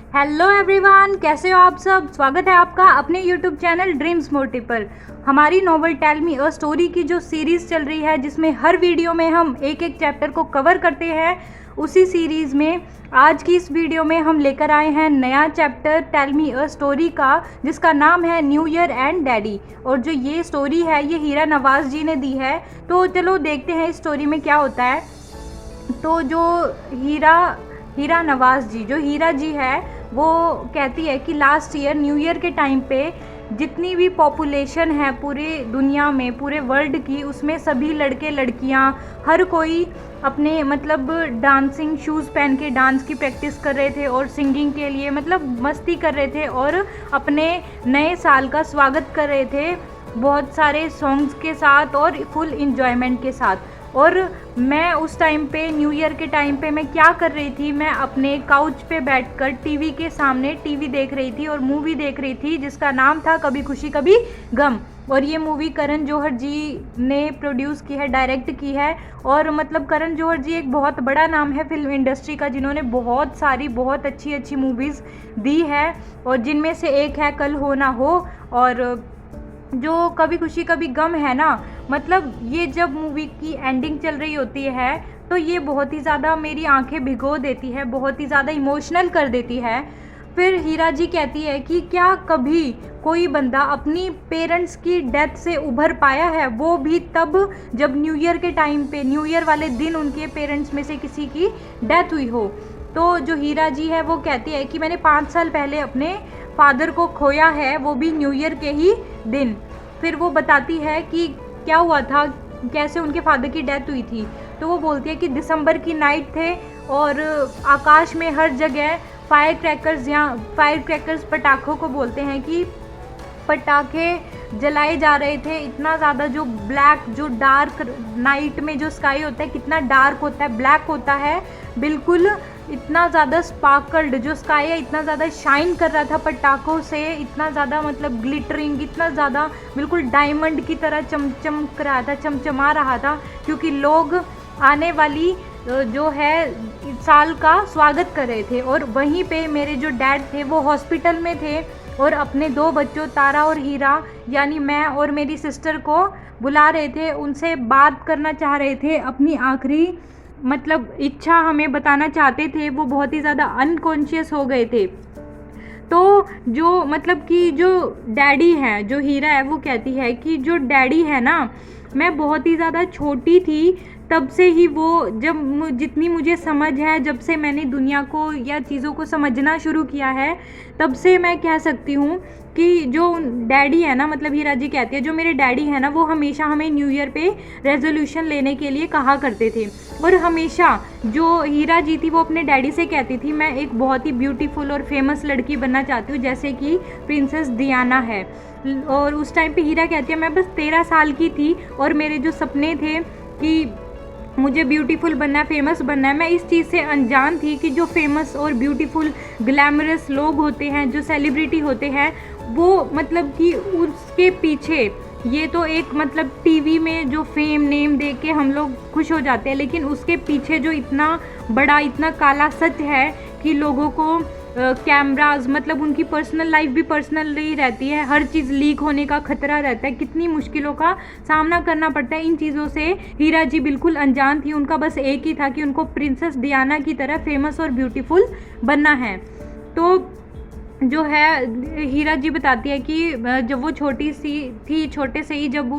Hello everyone, कैसे हो आप सब। स्वागत है आपका अपने यूट्यूब चैनल ड्रीम्स मोटिव पर। हमारी novel tell me a story की जो सीरीज़ चल रही है, जिसमें हर वीडियो में हम एक एक चैप्टर को कवर करते हैं, उसी सीरीज़ में आज की इस वीडियो में हम लेकर आए हैं नया chapter tell me a story का, जिसका नाम है न्यू ईयर एंड डैडी। और जो ये स्टोरी है ये हीरा नवाज़ जी ने दी है। तो चलो देखते हैं इस स्टोरी में क्या होता है। तो जो हीरा नवाज़ जी, जो हीरा जी है, वो कहती है कि लास्ट ईयर न्यू ईयर के टाइम पे जितनी भी पॉपुलेशन है पूरे दुनिया में, पूरे वर्ल्ड की, उसमें सभी लड़के लड़कियां, हर कोई अपने मतलब डांसिंग शूज़ पहन के डांस की प्रैक्टिस कर रहे थे और सिंगिंग के लिए मतलब मस्ती कर रहे थे और अपने नए साल का स्वागत कर रहे थे बहुत सारे सॉन्ग्स के साथ और फुल इंजॉयमेंट के साथ। और मैं उस टाइम पे न्यू ईयर के टाइम पे मैं क्या कर रही थी, मैं अपने काउच पे बैठकर टीवी के सामने टीवी देख रही थी और मूवी देख रही थी जिसका नाम था कभी खुशी कभी गम। और ये मूवी करण जौहर जी ने प्रोड्यूस की है, डायरेक्ट की है। और मतलब करण जौहर जी एक बहुत बड़ा नाम है फिल्म इंडस्ट्री का, जिन्होंने बहुत सारी बहुत अच्छी अच्छी मूवीज़ दी है, और जिनमें से एक है कल हो ना हो। और जो कभी खुशी कभी गम है ना, मतलब ये जब मूवी की एंडिंग चल रही होती है तो ये बहुत ही ज़्यादा मेरी आंखें भिगो देती है, बहुत ही ज़्यादा इमोशनल कर देती है। फिर हीरा जी कहती है कि क्या कभी कोई बंदा अपनी पेरेंट्स की डेथ से उभर पाया है, वो भी तब जब न्यू ईयर के टाइम पे, न्यू ईयर वाले दिन उनके पेरेंट्स में से किसी की डेथ हुई हो। तो जो हीरा जी है वो कहती है कि मैंने 5 साल पहले अपने फादर को खोया है, वो भी न्यू ईयर के ही दिन। फिर वो बताती है कि क्या हुआ था, कैसे उनके फादर की डेथ हुई थी। तो वो बोलती है कि दिसंबर की नाइट थे और आकाश में हर जगह फायर क्रैकर्स, यहाँ फायर क्रैकर्स पटाखों को बोलते हैं कि पटाखे जलाए जा रहे थे। इतना ज़्यादा जो ब्लैक, जो डार्क नाइट में जो स्काई होता है कितना डार्क होता है, ब्लैक होता है बिल्कुल। इतना ज़्यादा स्पार्कल्ड जो स्काई है, इतना ज़्यादा शाइन कर रहा था पटाखों से, इतना ज़्यादा मतलब ग्लिटरिंग, इतना ज़्यादा बिल्कुल डायमंड की तरह चमचमक रहा था, चमचमा रहा था, क्योंकि लोग आने वाली जो है साल का स्वागत कर रहे थे। और वहीं पे मेरे जो डैड थे वो हॉस्पिटल में थे और अपने 2 बच्चों तारा और हीरा, यानी मैं और मेरी सिस्टर को बुला रहे थे, उनसे बात करना चाह रहे थे, अपनी आखिरी मतलब इच्छा हमें बताना चाहते थे। वो बहुत ही ज़्यादा अनकॉन्शियस हो गए थे। तो जो मतलब कि जो डैडी है, जो हीरा है, वो कहती है कि जो डैडी है ना, मैं बहुत ही ज़्यादा छोटी थी तब से ही वो, जब जितनी मुझे समझ है, जब से मैंने दुनिया को या चीज़ों को समझना शुरू किया है, तब से मैं कह सकती हूँ कि जो डैडी है ना, मतलब हीरा जी कहती है जो मेरे डैडी है ना, वो हमेशा हमें न्यू ईयर पे रेजोल्यूशन लेने के लिए कहा करते थे। और हमेशा जो हीरा जी थी वो अपने डैडी से कहती थी मैं एक बहुत ही ब्यूटीफुल और फेमस लड़की बनना चाहती हूँ, जैसे कि प्रिंसेस डियाना है। और उस टाइम पे हीरा कहती है मैं बस 13 साल की थी और मेरे जो सपने थे कि मुझे ब्यूटीफुल बनना है, फेमस बनना है, मैं इस चीज़ से अनजान थी कि जो फेमस और ब्यूटीफुल ग्लैमरस लोग होते हैं, जो सेलिब्रिटी होते हैं, वो मतलब कि उसके पीछे, ये तो एक मतलब टीवी में जो फेम नेम देख के हम लोग खुश हो जाते हैं, लेकिन उसके पीछे जो इतना बड़ा, इतना काला सच है कि लोगों को कैमराज, मतलब उनकी पर्सनल लाइफ भी पर्सनल ही रहती है, हर चीज़ लीक होने का खतरा रहता है, कितनी मुश्किलों का सामना करना पड़ता है। इन चीज़ों से हीरा जी बिल्कुल अनजान थी। उनका बस एक ही था कि उनको प्रिंसेस डियाना की तरह फेमस और ब्यूटीफुल बनना है। तो जो है हीरा जी बताती है कि जब वो छोटी सी थी, छोटे से ही जब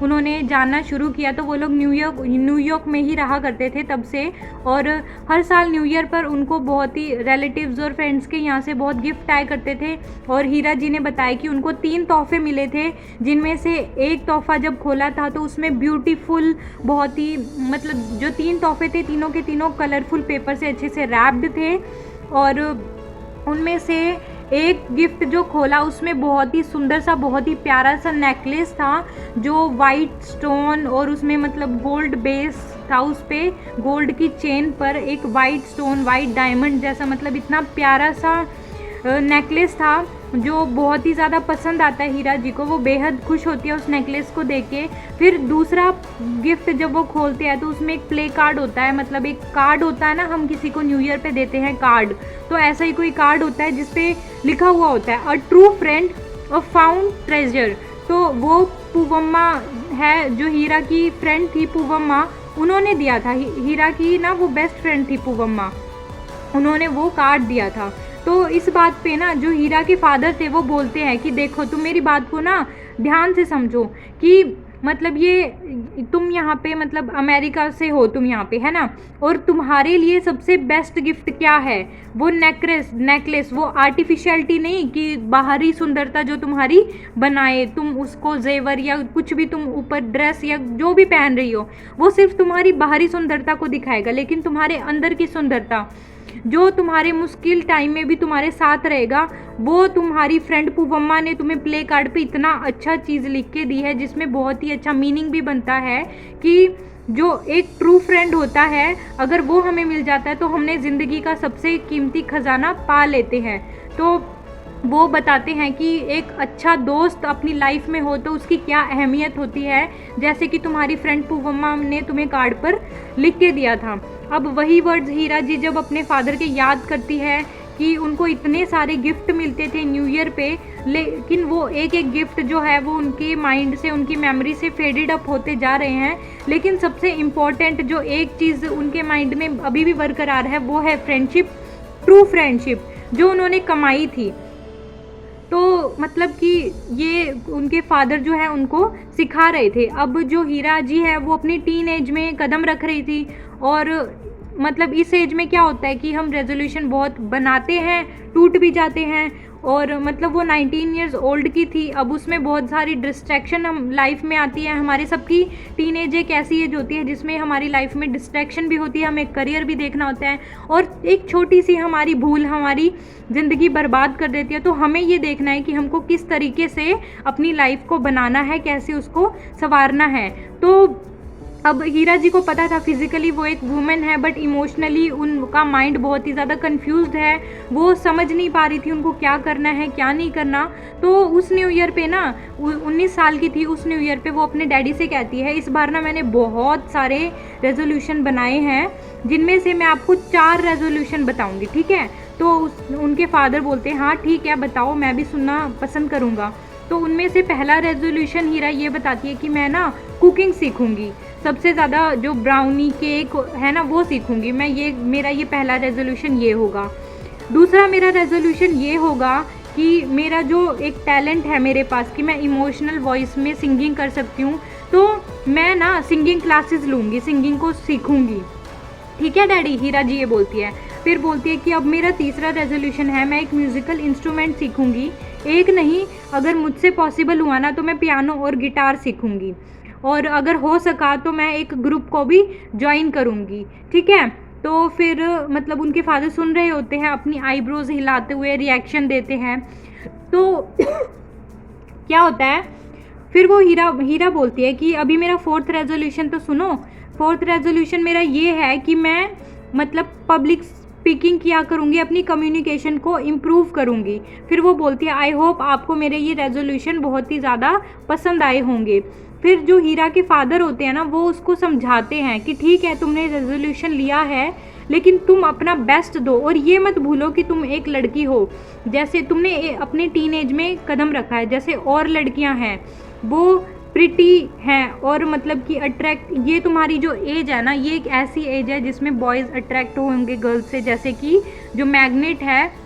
उन्होंने जानना शुरू किया, तो वो लोग न्यूयॉर्क में ही रहा करते थे तब से। और हर साल न्यू ईयर पर उनको बहुत ही रिलेटिव्स और फ्रेंड्स के यहाँ से बहुत गिफ्ट आए करते थे। और हीरा जी ने बताया कि उनको 3 तोहफे मिले थे, जिनमें से एक तोहफा जब खोला था तो उसमें ब्यूटीफुल, बहुत ही मतलब जो 3 तोहफे थे, तीनों के तीनों कलरफुल पेपर से अच्छे से रैप्ड थे। और उनमें से एक गिफ्ट जो खोला उसमें बहुत ही सुंदर सा, बहुत ही प्यारा सा नेकलेस था, जो वाइट स्टोन और उसमें मतलब गोल्ड बेस था, उस पर गोल्ड की चेन पर एक वाइट स्टोन, वाइट डायमंड जैसा, मतलब इतना प्यारा सा नेकलेस था। जो बहुत ही ज़्यादा पसंद आता है हीरा जी को, वो बेहद खुश होती है उस नेकलेस को देख के। फिर दूसरा गिफ्ट जब वो खोलते हैं तो उसमें एक प्ले कार्ड होता है, मतलब एक कार्ड होता है ना, हम किसी को न्यू ईयर पे देते हैं कार्ड, तो ऐसा ही कोई कार्ड होता है जिसपे लिखा हुआ होता है a true friend a found treasure. तो वो पूवम्मा है जो हीरा की फ्रेंड थी, पूवम्मा, उन्होंने दिया था। हीरा की ना वो बेस्ट फ्रेंड थी पूवम्मा, उन्होंने वो कार्ड दिया था। तो इस बात पे ना जो हीरा के फादर थे वो बोलते हैं कि देखो तुम मेरी बात को ना ध्यान से समझो कि मतलब ये तुम यहाँ पे मतलब अमेरिका से हो तुम यहाँ पे, है ना, और तुम्हारे लिए सबसे बेस्ट गिफ्ट क्या है, वो नेकलेस, वो आर्टिफिशियलिटी नहीं कि बाहरी सुंदरता जो तुम्हारी बनाए, तुम उसको जेवर या कुछ भी तुम ऊपर ड्रेस या जो भी पहन रही हो वो सिर्फ तुम्हारी बाहरी सुंदरता को दिखाएगा, लेकिन तुम्हारे अंदर की सुंदरता जो तुम्हारे मुश्किल टाइम में भी तुम्हारे साथ रहेगा, वो तुम्हारी फ्रेंड पूवम्मा ने तुम्हें प्ले कार्ड पे इतना अच्छा चीज़ लिख के दी है जिसमें बहुत ही अच्छा मीनिंग भी बनता है कि जो एक ट्रू फ्रेंड होता है अगर वो हमें मिल जाता है तो हमने ज़िंदगी का सबसे कीमती खजाना पा लेते हैं। तो वो बताते हैं कि एक अच्छा दोस्त अपनी लाइफ में हो तो उसकी क्या अहमियत होती है, जैसे कि तुम्हारी फ्रेंड पूवम्मा ने तुम्हें कार्ड पर लिख के दिया था। अब वही वर्ड्स हीरा जी जब अपने फादर के याद करती है कि उनको इतने सारे गिफ्ट मिलते थे न्यू ईयर पे, लेकिन वो एक एक गिफ्ट जो है वो उनके माइंड से, उनकी मेमोरी से फेडेड अप होते जा रहे हैं, लेकिन सबसे इम्पॉर्टेंट जो एक चीज़ उनके माइंड में अभी भी बरकरार है वो है फ्रेंडशिप, ट्रू फ्रेंडशिप जो उन्होंने कमाई थी। तो मतलब कि ये उनके फादर जो है उनको सिखा रहे थे। अब जो हीरा जी है वो अपनी टीन एज में कदम रख रही थी, और मतलब इस एज में क्या होता है कि हम रेजोल्यूशन बहुत बनाते हैं, टूट भी जाते हैं, और मतलब वो 19 ईयर्स ओल्ड की थी। अब उसमें बहुत सारी डिस्ट्रैक्शन हम लाइफ में आती है, हमारे सबकी टीन एज एक ऐसी एज होती है जिसमें हमारी लाइफ में डिस्ट्रैक्शन भी होती है, हमें करियर भी देखना होता है, और एक छोटी सी हमारी भूल हमारी ज़िंदगी बर्बाद कर देती है। तो हमें ये देखना है कि हमको किस तरीके से अपनी लाइफ को बनाना है, कैसे उसको संवारना है। तो अब हीरा जी को पता था फिजिकली वो एक वुमेन है, बट इमोशनली उनका माइंड बहुत ही ज़्यादा कंफ्यूज्ड है, वो समझ नहीं पा रही थी उनको क्या करना है क्या नहीं करना। तो उस न्यू ईयर पे ना 19 साल की थी, उस न्यू ईयर पे वो अपने डैडी से कहती है, इस बार ना मैंने बहुत सारे रेजोल्यूशन बनाए हैं, जिनमें से मैं आपको 4 रेजोल्यूशन बताऊँगी, ठीक है। तो उनके फादर बोलते हैं हाँ ठीक है बताओ, मैं भी सुनना पसंद करूँगा। तो उनमें से पहला रेजोल्यूशन हीरा ये बताती है कि मैं ना कुकिंग सीखूँगी, सबसे ज़्यादा जो ब्राउनी केक है ना वो सीखूँगी मैं, ये मेरा ये पहला रेजोल्यूशन ये होगा। दूसरा मेरा रेजोल्यूशन ये होगा कि मेरा जो एक टैलेंट है मेरे पास कि मैं इमोशनल वॉइस में सिंगिंग कर सकती हूँ, तो मैं ना सिंगिंग क्लासेस लूँगी, सिंगिंग को सीखूँगी। ठीक है डैडी, हीरा जी ये बोलती है। फिर बोलती है कि अब मेरा तीसरा रेजोल्यूशन है, मैं एक म्यूज़िकल इंस्ट्रूमेंट सीखूँगी, एक नहीं अगर मुझसे पॉसिबल हुआ ना तो मैं पियानो और गिटार सीखूँगी, और अगर हो सका तो मैं एक ग्रुप को भी ज्वाइन करूँगी, ठीक है। तो फिर मतलब उनके फादर सुन रहे होते हैं, अपनी आईब्रोज हिलाते हुए रिएक्शन देते हैं। तो क्या होता है फिर वो हीरा बोलती है कि अभी मेरा 4th रेजोल्यूशन तो सुनो। 4th रेजोल्यूशन मेरा ये है कि मैं मतलब पब्लिक स्पीकिंग किया करूँगी, अपनी कम्युनिकेशन को इम्प्रूव करूँगी। फिर वो बोलती है आई होप आपको मेरे ये रेजोल्यूशन बहुत ही ज़्यादा पसंद आए होंगे। फिर जो हीरा के फादर होते हैं ना वो उसको समझाते हैं कि ठीक है तुमने रेजोल्यूशन लिया है, लेकिन तुम अपना बेस्ट दो, और ये मत भूलो कि तुम एक लड़की हो, जैसे तुमने अपने टीन एज में कदम रखा है, जैसे और लड़कियां हैं वो प्रिटी हैं और मतलब कि अट्रैक्ट, ये तुम्हारी जो एज है ना ये एक ऐसी एज है जिसमें बॉयज़ अट्रैक्ट होंगे गर्ल्स से, जैसे कि जो मैग्नेट है,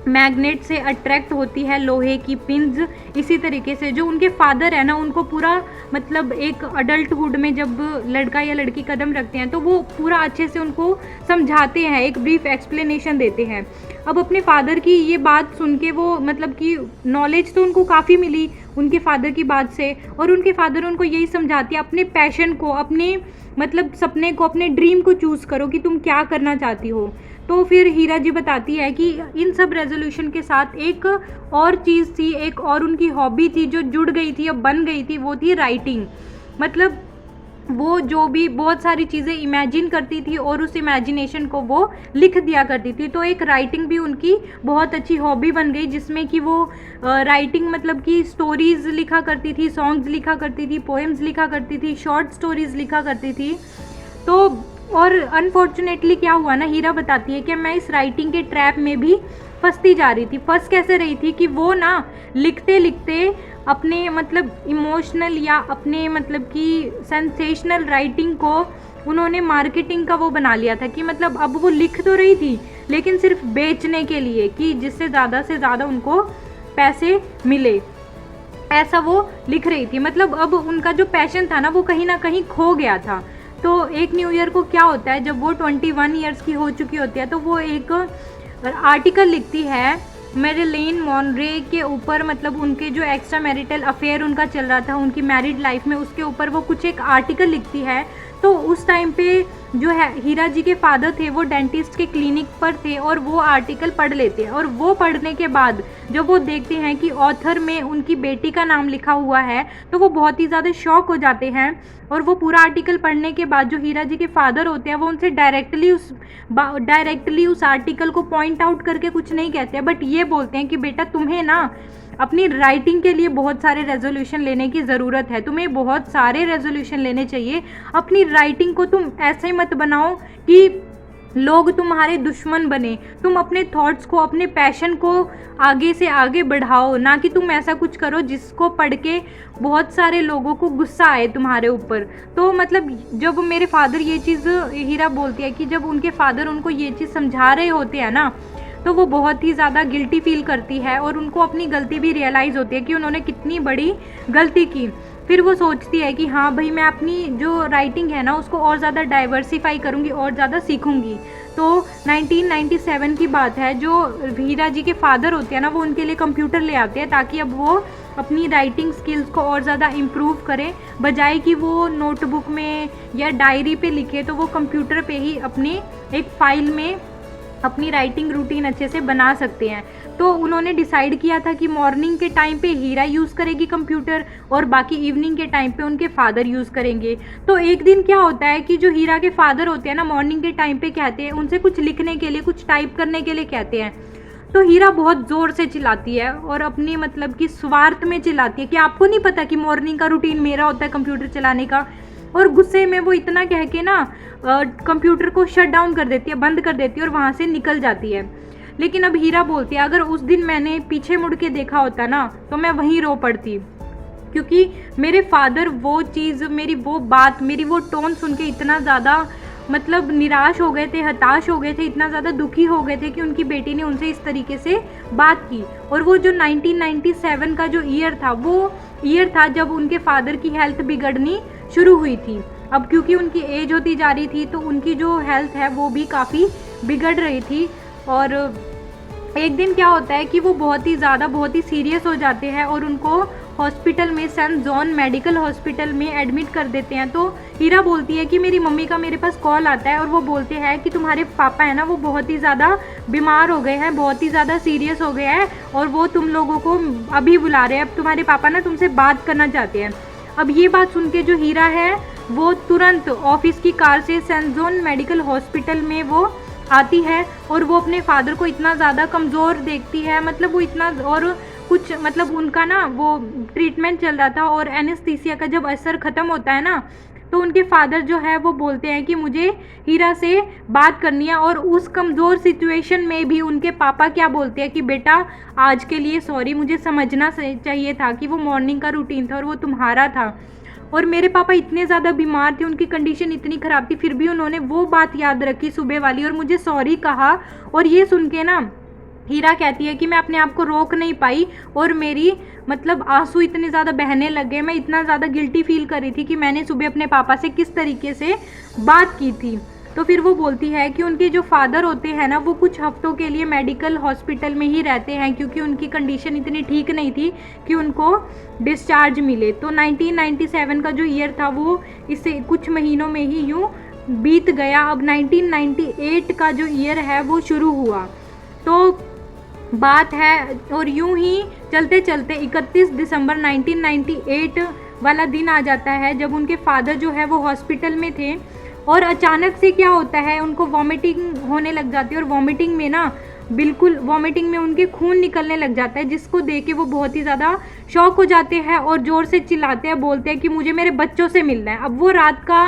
मैग्नेट से अट्रैक्ट होती है लोहे की पिंस। इसी तरीके से जो उनके फादर है ना उनको पूरा मतलब एक अडल्टहुड में जब लड़का या लड़की कदम रखते हैं तो वो पूरा अच्छे से उनको समझाते हैं, एक ब्रीफ एक्सप्लेनेशन देते हैं। अब अपने फादर की ये बात सुन के वो मतलब कि नॉलेज तो उनको काफ़ी मिली उनके फादर की बात से, और उनके फादर उनको यही समझाती है अपने पैशन को, अपने मतलब सपने को, अपने ड्रीम को चूज़ करो कि तुम क्या करना चाहती हो। तो फिर हीरा जी बताती है कि इन सब रेजोल्यूशन के साथ एक और चीज़ थी, एक और उनकी हॉबी थी जो जुड़ गई थी, अब बन गई थी, वो थी राइटिंग। मतलब वो जो भी बहुत सारी चीज़ें इमेजिन करती थी और उस इमेजिनेशन को वो लिख दिया करती थी। तो एक राइटिंग भी उनकी बहुत अच्छी हॉबी बन गई, जिसमें कि वो राइटिंग मतलब कि स्टोरीज़ लिखा करती थी, सॉन्ग्स लिखा करती थी, पोएम्स लिखा करती थी, शॉर्ट स्टोरीज़ लिखा करती थी। तो और अनफॉर्चुनेटली क्या हुआ ना, हीरा बताती है कि मैं इस राइटिंग के ट्रैप में भी फंसती जा रही थी। फंस कैसे रही थी कि वो ना लिखते लिखते अपने मतलब इमोशनल या अपने मतलब कि सेंसेशनल राइटिंग को उन्होंने मार्केटिंग का वो बना लिया था कि मतलब अब वो लिख तो रही थी लेकिन सिर्फ बेचने के लिए, कि जिससे ज़्यादा से ज़्यादा उनको पैसे मिले, ऐसा वो लिख रही थी। मतलब अब उनका जो पैशन था ना वो कहीं खो गया था। तो एक न्यू ईयर को क्या होता है, जब वो 21 ईयर्स की हो चुकी होती है तो वो एक आर्टिकल लिखती है मैरिलिन मॉनरे के ऊपर, मतलब उनके जो एक्स्ट्रा मैरिटल अफेयर उनका चल रहा था उनकी मैरिड लाइफ में, उसके ऊपर वो कुछ एक आर्टिकल लिखती है। तो उस टाइम पे जो है हीरा जी के फादर थे वो डेंटिस्ट के क्लिनिक पर थे और वो आर्टिकल पढ़ लेते हैं, और वो पढ़ने के बाद जब वो देखते हैं कि ऑथर में उनकी बेटी का नाम लिखा हुआ है तो वो बहुत ही ज़्यादा शॉक हो जाते हैं। और वो पूरा आर्टिकल पढ़ने के बाद जो हीरा जी के फादर होते हैं वो उनसे डायरेक्टली उस आर्टिकल को पॉइंट आउट करके कुछ नहीं कहते हैं, बट ये बोलते हैं कि बेटा तुम्हें ना अपनी राइटिंग के लिए बहुत सारे रेजोल्यूशन लेने की ज़रूरत है, तुम्हें बहुत सारे रेजोल्यूशन लेने चाहिए। अपनी राइटिंग को तुम ऐसे ही मत बनाओ कि लोग तुम्हारे दुश्मन बने, तुम अपने थॉट्स को, अपने पैशन को आगे से आगे बढ़ाओ, ना कि तुम ऐसा कुछ करो जिसको पढ़ के बहुत सारे लोगों को गुस्सा आए तुम्हारे ऊपर। तो मतलब जब मेरे फादर ये चीज़, हीरा बोलती है कि जब उनके फादर उनको ये चीज़ समझा रहे होते हैं ना तो वो बहुत ही ज़्यादा गिल्टी फील करती है और उनको अपनी गलती भी रियलाइज़ होती है कि उन्होंने कितनी बड़ी गलती की। फिर वो सोचती है कि हाँ भाई मैं अपनी जो राइटिंग है ना उसको और ज़्यादा डाइवर्सिफाई करूँगी और ज़्यादा सीखूँगी। तो 1997 की बात है, जो हीरा जी के फादर होते हैं ना वो उनके लिए कंप्यूटर ले आते हैं ताकि अब वो अपनी राइटिंग स्किल्स को और ज़्यादा इम्प्रूव करें। बजाय कि वो नोटबुक में या डायरी पे लिखे तो वो कंप्यूटर पे ही अपनी एक फ़ाइल में अपनी राइटिंग रूटीन अच्छे से बना सकते हैं। तो उन्होंने डिसाइड किया था कि मॉर्निंग के टाइम पे हीरा यूज़ करेगी कंप्यूटर और बाकी इवनिंग के टाइम पे उनके फादर यूज़ करेंगे। तो एक दिन क्या होता है कि जो हीरा के फादर होते हैं ना मॉर्निंग के टाइम पे कहते हैं उनसे कुछ लिखने के लिए, कुछ टाइप करने के लिए कहते हैं। तो हीरा बहुत ज़ोर से चिल्लाती है और अपनी मतलब कि स्वार्थ में चिल्लाती है कि आपको नहीं पता कि मॉर्निंग का रूटीन मेरा होता है कंप्यूटर चलाने का। और गुस्से में वो इतना कह के ना कंप्यूटर को शट डाउन कर देती है, बंद कर देती है और वहाँ से निकल जाती है। लेकिन अब हीरा बोलती है अगर उस दिन मैंने पीछे मुड़ के देखा होता ना तो मैं वहीं रो पड़ती, क्योंकि मेरे फादर वो चीज़, मेरी वो बात, मेरी वो टोन सुन के इतना ज़्यादा मतलब निराश हो गए थे, हताश हो गए थे, इतना ज़्यादा दुखी हो गए थे कि उनकी बेटी ने उनसे इस तरीके से बात की। और वो जो 1997 का जो ईयर था वो ईयर था जब उनके फादर की हेल्थ बिगड़नी शुरू हुई थी। अब क्योंकि उनकी एज होती जा रही थी तो उनकी जो हेल्थ है वो भी काफ़ी बिगड़ रही थी। और एक दिन क्या होता है कि वो बहुत ही सीरियस हो जाते हैं और उनको हॉस्पिटल में सेंट जॉन मेडिकल हॉस्पिटल में एडमिट कर देते हैं। तो हीरा बोलती है कि मेरी मम्मी का मेरे पास कॉल आता है और वो बोलते हैं कि तुम्हारे पापा है ना वो बहुत ही ज़्यादा बीमार हो गए हैं, बहुत ही ज़्यादा सीरियस हो गए हैं और वो तुम लोगों को अभी बुला रहे हैं, अब तुम्हारे पापा ना तुमसे बात करना चाहते हैं। अब ये बात सुन के जो हीरा है वो तुरंत ऑफिस की कार से सेंट जॉन मेडिकल हॉस्पिटल में वो आती है और वो अपने फादर को इतना ज़्यादा कमज़ोर देखती है, मतलब वो इतना, और कुछ मतलब उनका ना वो ट्रीटमेंट चल रहा था और एनेस्थीसिया का जब असर ख़त्म होता है ना तो उनके फादर जो है वो बोलते हैं कि मुझे हीरा से बात करनी है। और उस कमज़ोर सिचुएशन में भी उनके पापा क्या बोलते हैं कि बेटा आज के लिए सॉरी, मुझे समझना चाहिए था कि वो मॉर्निंग का रूटीन था और वो तुम्हारा था और मेरे पापा इतने ज़्यादा बीमार थे, उनकी कंडीशन इतनी ख़राब थी, फिर भी उन्होंने वो बात याद रखी सुबह वाली और मुझे सॉरी कहा। और ये सुन के ना हीरा कहती है कि मैं अपने आप को रोक नहीं पाई और मेरी मतलब आंसू इतने ज़्यादा बहने लगे, मैं इतना ज़्यादा गिल्टी फील कर रही थी कि मैंने सुबह अपने पापा से किस तरीके से बात की थी। तो फिर वो बोलती है कि उनके जो फादर होते हैं ना वो कुछ हफ्तों के लिए मेडिकल हॉस्पिटल में ही रहते हैं क्योंकि उनकी कंडीशन इतनी ठीक नहीं थी कि उनको डिस्चार्ज मिले। तो 1997 का जो ईयर था वो इससे कुछ महीनों में ही यूँ बीत गया। अब 1998 का जो ईयर है वो शुरू हुआ। तो बात है और यूं ही चलते चलते 31 दिसंबर 1998 वाला दिन आ जाता है जब उनके फादर जो है वो हॉस्पिटल में थे और अचानक से क्या होता है, उनको वॉमिटिंग होने लग जाती है और वॉमिटिंग में ना बिल्कुल वॉमिटिंग में उनके खून निकलने लग जाता है, जिसको देख के वो बहुत ही ज़्यादा शॉक हो जाते हैं और ज़ोर से चिल्लाते हैं, बोलते हैं कि मुझे मेरे बच्चों से मिलना है। अब वो रात का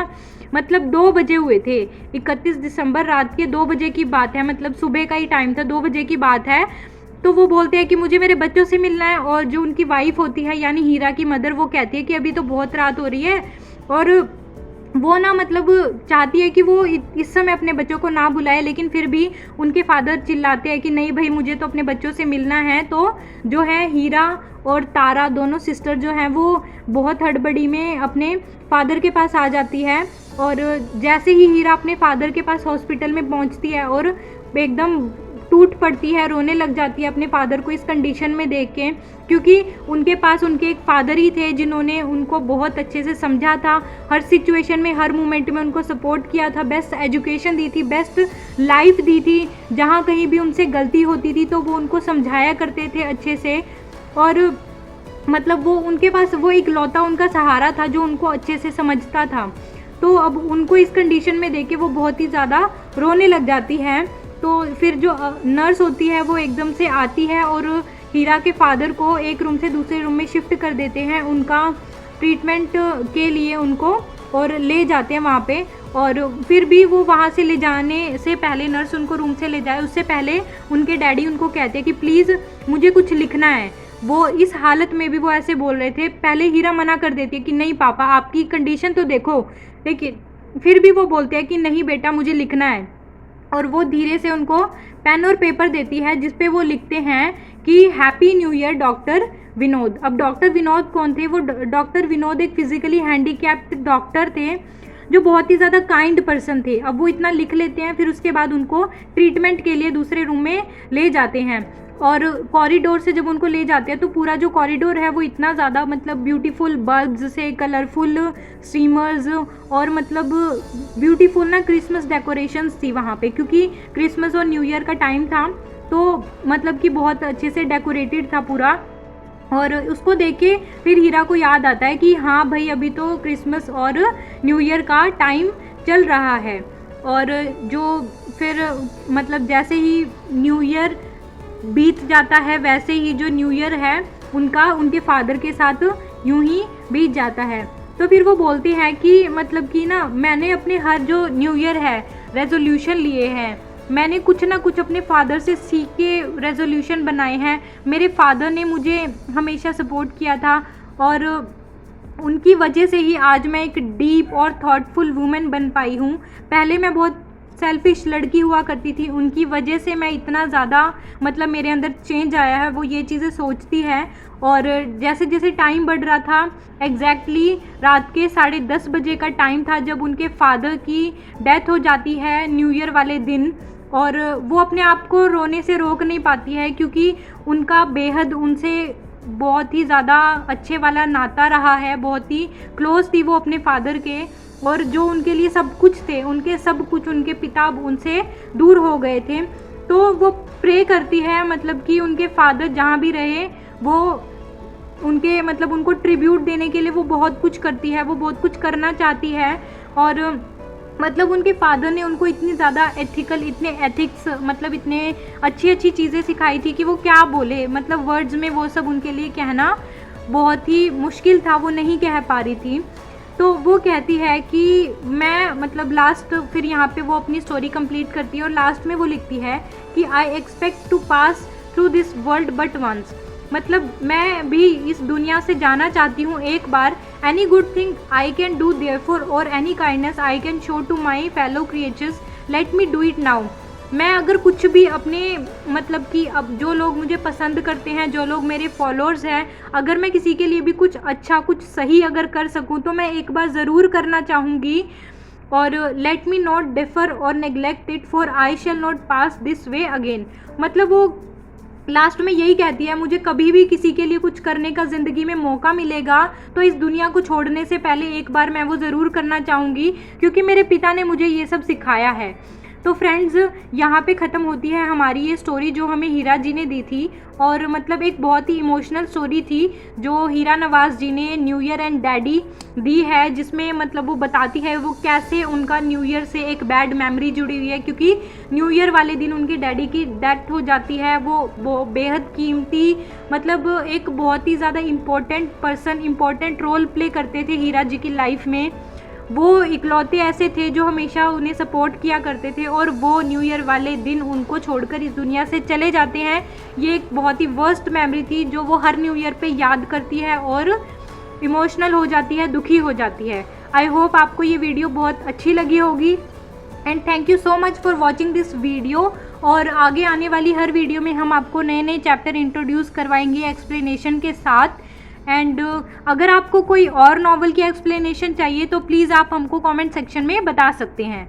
मतलब 2 बजे हुए थे, 31 दिसंबर रात के 2 बजे की बात है, मतलब सुबह का ही टाइम था, 2 बजे की बात है। तो वो बोलते हैं कि मुझे मेरे बच्चों से मिलना है और जो उनकी वाइफ होती है यानी हीरा की मदर, वो कहती है कि अभी तो बहुत रात हो रही है और वो ना मतलब चाहती है कि वो इस समय अपने बच्चों को ना बुलाए, लेकिन फिर भी उनके फादर चिल्लाते हैं कि नहीं भाई मुझे तो अपने बच्चों से मिलना है। तो जो है हीरा और तारा दोनों सिस्टर जो हैं वो बहुत हड़बड़ी में अपने फादर के पास आ जाती है और जैसे ही हीरा अपने फादर के पास हॉस्पिटल में पहुंचती है और एकदम टूट पड़ती है, रोने लग जाती है अपने फादर को इस कंडीशन में देख के, क्योंकि उनके पास उनके एक फादर ही थे जिन्होंने उनको बहुत अच्छे से समझा था, हर सिचुएशन में हर मोमेंट में उनको सपोर्ट किया था, बेस्ट एजुकेशन दी थी, बेस्ट लाइफ दी थी। जहाँ कहीं भी उनसे गलती होती थी तो वो उनको समझाया करते थे अच्छे से और मतलब वो उनके पास वो इकलौता उनका सहारा था जो उनको अच्छे से समझता था। तो अब उनको इस कंडीशन में देख के वो बहुत ही ज़्यादा रोने लग जाती है। तो फिर जो नर्स होती है वो एकदम से आती है और हीरा के फादर को एक रूम से दूसरे रूम में शिफ्ट कर देते हैं उनका ट्रीटमेंट के लिए उनको, और ले जाते हैं वहाँ पे। और फिर भी वो वहाँ से ले जाने से पहले, नर्स उनको रूम से ले जाए उससे पहले उनके डैडी उनको कहते हैं कि प्लीज़ मुझे कुछ लिखना है। वो इस हालत में भी वो ऐसे बोल रहे थे। पहले हीरा मना कर देती है कि नहीं पापा आपकी कंडीशन तो देखो, लेकिन फिर भी वो बोलते हैं कि नहीं बेटा मुझे लिखना है। और वो धीरे से उनको पेन और पेपर देती है जिस पे वो लिखते हैं कि happy new year doctor Vinod. अब डॉक्टर विनोद कौन थे? वो डॉक्टर विनोद एक फिजिकली हैंडीकैप्ड डॉक्टर थे जो बहुत ही ज़्यादा काइंड पर्सन थे। अब वो इतना लिख लेते हैं, फिर उसके बाद उनको ट्रीटमेंट के लिए दूसरे रूम में ले जाते हैं और कॉरिडोर से जब उनको ले जाते हैं तो पूरा जो कॉरिडोर है वो इतना ज़्यादा मतलब ब्यूटीफुल बल्ब्स से, कलरफुल स्ट्रीमर्स और मतलब ब्यूटीफुल ना क्रिसमस डेकोरेशंस थी वहाँ पे, क्योंकि क्रिसमस और न्यू ईयर का टाइम था तो मतलब कि बहुत अच्छे से डेकोरेटेड था पूरा। और उसको देख के फिर हीरा को याद आता है कि हाँ भाई अभी तो क्रिसमस और न्यू ईयर का टाइम चल रहा है। और जो फिर मतलब जैसे ही न्यू ईयर बीत जाता है वैसे ही जो न्यू ईयर है उनका उनके फादर के साथ यूं ही बीत जाता है। तो फिर वो बोलती है कि मतलब कि ना मैंने अपने हर जो न्यू ईयर है रेजोल्यूशन लिए हैं, मैंने कुछ ना कुछ अपने फादर से सीख के रेजोल्यूशन बनाए हैं। मेरे फादर ने मुझे हमेशा सपोर्ट किया था और उनकी वजह से ही आज मैं एक डीप और थॉटफुल वूमेन बन पाई हूँ। पहले मैं बहुत सेल्फिश लड़की हुआ करती थी, उनकी वजह से मैं इतना ज़्यादा मतलब मेरे अंदर चेंज आया है, वो ये चीज़ें सोचती है। और जैसे जैसे टाइम बढ़ रहा था, एग्जैक्टली रात के 10:30 बजे का टाइम था जब उनके फादर की डेथ हो जाती है न्यू ईयर वाले दिन। और वो अपने आप को रोने से रोक नहीं पाती है क्योंकि उनका बेहद उनसे बहुत ही ज़्यादा अच्छे वाला नाता रहा है, बहुत ही क्लोज थी वो अपने फादर के, और जो उनके लिए सब कुछ थे, उनके सब कुछ उनके पिता उनसे दूर हो गए थे। तो वो प्रे करती है मतलब कि उनके फादर जहाँ भी रहे वो उनके मतलब उनको ट्रिब्यूट देने के लिए वो बहुत कुछ करती है, वो बहुत कुछ करना चाहती है। और मतलब उनके फादर ने उनको इतनी ज़्यादा एथिकल, इतने एथिक्स मतलब इतने अच्छी अच्छी चीज़ें सिखाई थी कि वो क्या बोले, मतलब वर्ड्स में वो सब उनके लिए कहना बहुत ही मुश्किल था, वो नहीं कह पा रही थी। तो वो कहती है कि मैं मतलब लास्ट, फिर यहाँ पे वो अपनी स्टोरी कंप्लीट करती है और लास्ट में वो लिखती है कि I expect to pass through this world but once, मतलब मैं भी इस दुनिया से जाना चाहती हूँ एक बार। Any good thing I can do therefore or any kindness I can show to my fellow creatures, let me do it now. मैं अगर कुछ भी अपने मतलब कि अब जो लोग मुझे पसंद करते हैं, जो लोग मेरे फॉलोअर्स हैं, अगर मैं किसी के लिए भी कुछ अच्छा कुछ सही अगर कर सकूं तो मैं एक बार ज़रूर करना चाहूँगी। और लेट मी नॉट डिफर और neglect it for I shall not pass this way again. मतलब वो लास्ट में यही कहती है, मुझे कभी भी किसी के लिए कुछ करने का ज़िंदगी में मौका मिलेगा तो इस दुनिया को छोड़ने से पहले एक बार मैं वो ज़रूर करना चाहूँगी, क्योंकि मेरे पिता ने मुझे ये सब सिखाया है। तो फ्रेंड्स, यहाँ पे ख़त्म होती है हमारी ये स्टोरी जो हमें हीरा जी ने दी थी। और मतलब एक बहुत ही इमोशनल स्टोरी थी जो हीरा नवाज़ जी ने न्यू ईयर एंड डैडी दी है, जिसमें मतलब वो बताती है वो कैसे उनका न्यू ईयर से एक बैड मेमोरी जुड़ी हुई है, क्योंकि न्यू ईयर वाले दिन उनके डैडी की डेथ हो जाती है। वो बेहद कीमती, मतलब एक बहुत ही ज़्यादा important person, important role play करते थे हीरा जी की लाइफ में। वो इकलौते ऐसे थे जो हमेशा उन्हें सपोर्ट किया करते थे, और वो न्यू ईयर वाले दिन उनको छोड़कर इस दुनिया से चले जाते हैं। ये एक बहुत ही वर्स्ट मेमोरी थी जो वो हर न्यू ईयर पे याद करती है और इमोशनल हो जाती है, दुखी हो जाती है। आई होप आपको ये वीडियो बहुत अच्छी लगी होगी, and thank you so much for watching this video. और आगे आने वाली हर वीडियो में हम आपको नए नए चैप्टर इंट्रोड्यूस करवाएंगे एक्सप्लेनेशन के साथ। एंड अगर आपको कोई और नॉवल की एक्सप्लेनेशन चाहिए तो प्लीज़ आप हमको कमेंट सेक्शन में बता सकते हैं।